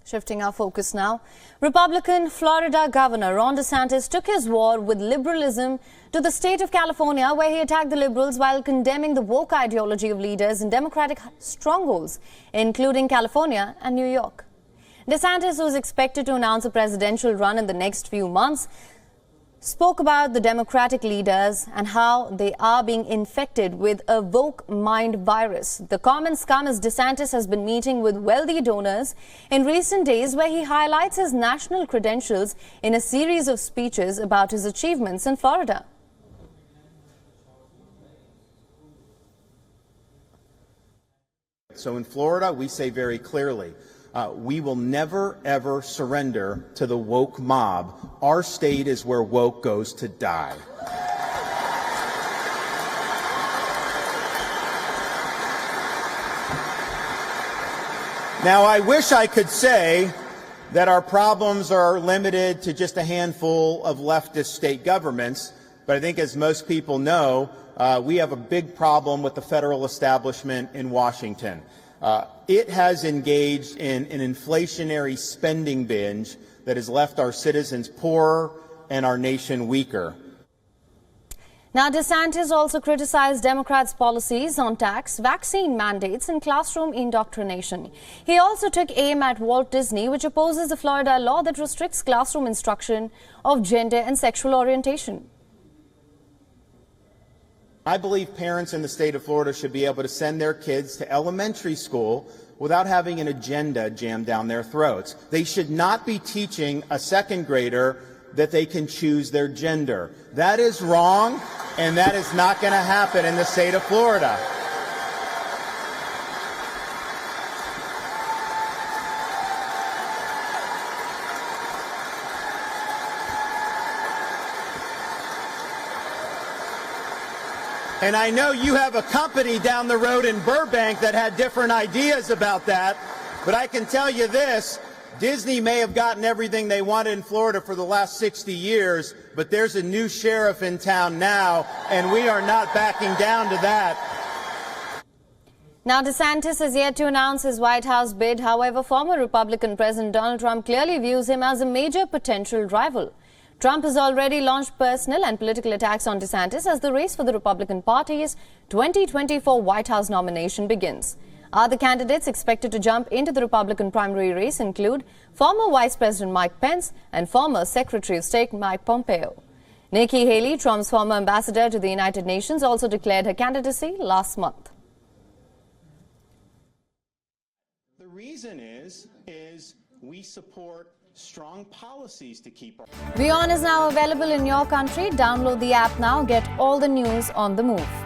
Shifting our focus now, Republican Florida Governor Ron DeSantis took his war with liberalism to the state of California, where he attacked the liberals while condemning the woke ideology of leaders in Democratic strongholds, including California and New York. DeSantis, who is expected to announce a presidential run in the next few months, spoke about the Democratic leaders and how they are being infected with a woke mind virus. The comments come as DeSantis has been meeting with wealthy donors in recent days, where he highlights his national credentials in a series of speeches about his achievements in Florida. So in Florida, we say very clearly, we will never, ever surrender to the woke mob. Our state is where woke goes to die. Now, I wish I could say that our problems are limited to just a handful of leftist state governments, but I think, as most people know, we have a big problem with the federal establishment in Washington. It has engaged in an inflationary spending binge that has left our citizens poorer and our nation weaker. Now, DeSantis also criticized Democrats' policies on tax, vaccine mandates and classroom indoctrination. He also took aim at Walt Disney, which opposes the Florida law that restricts classroom instruction of gender and sexual orientation. I believe parents in the state of Florida should be able to send their kids to elementary school without having an agenda jammed down their throats. They should not be teaching a second grader that they can choose their gender. That is wrong, and that is not going to happen in the state of Florida. And I know you have a company down the road in Burbank that had different ideas about that, but I can tell you this, Disney may have gotten everything they wanted in Florida for the last 60 years, but there's a new sheriff in town now, and we are not backing down to that. Now, DeSantis is yet to announce his White House bid. However, former Republican President Donald Trump clearly views him as a major potential rival. Trump has already launched personal and political attacks on DeSantis as the race for the Republican Party's 2024 White House nomination begins. Other candidates expected to jump into the Republican primary race include former Vice President Mike Pence and former Secretary of State Mike Pompeo. Nikki Haley, Trump's former ambassador to the United Nations, also declared her candidacy last month. The reason is we support strong policies to keep our... WION is now available in your country. Download the app now. Get all the news on the move.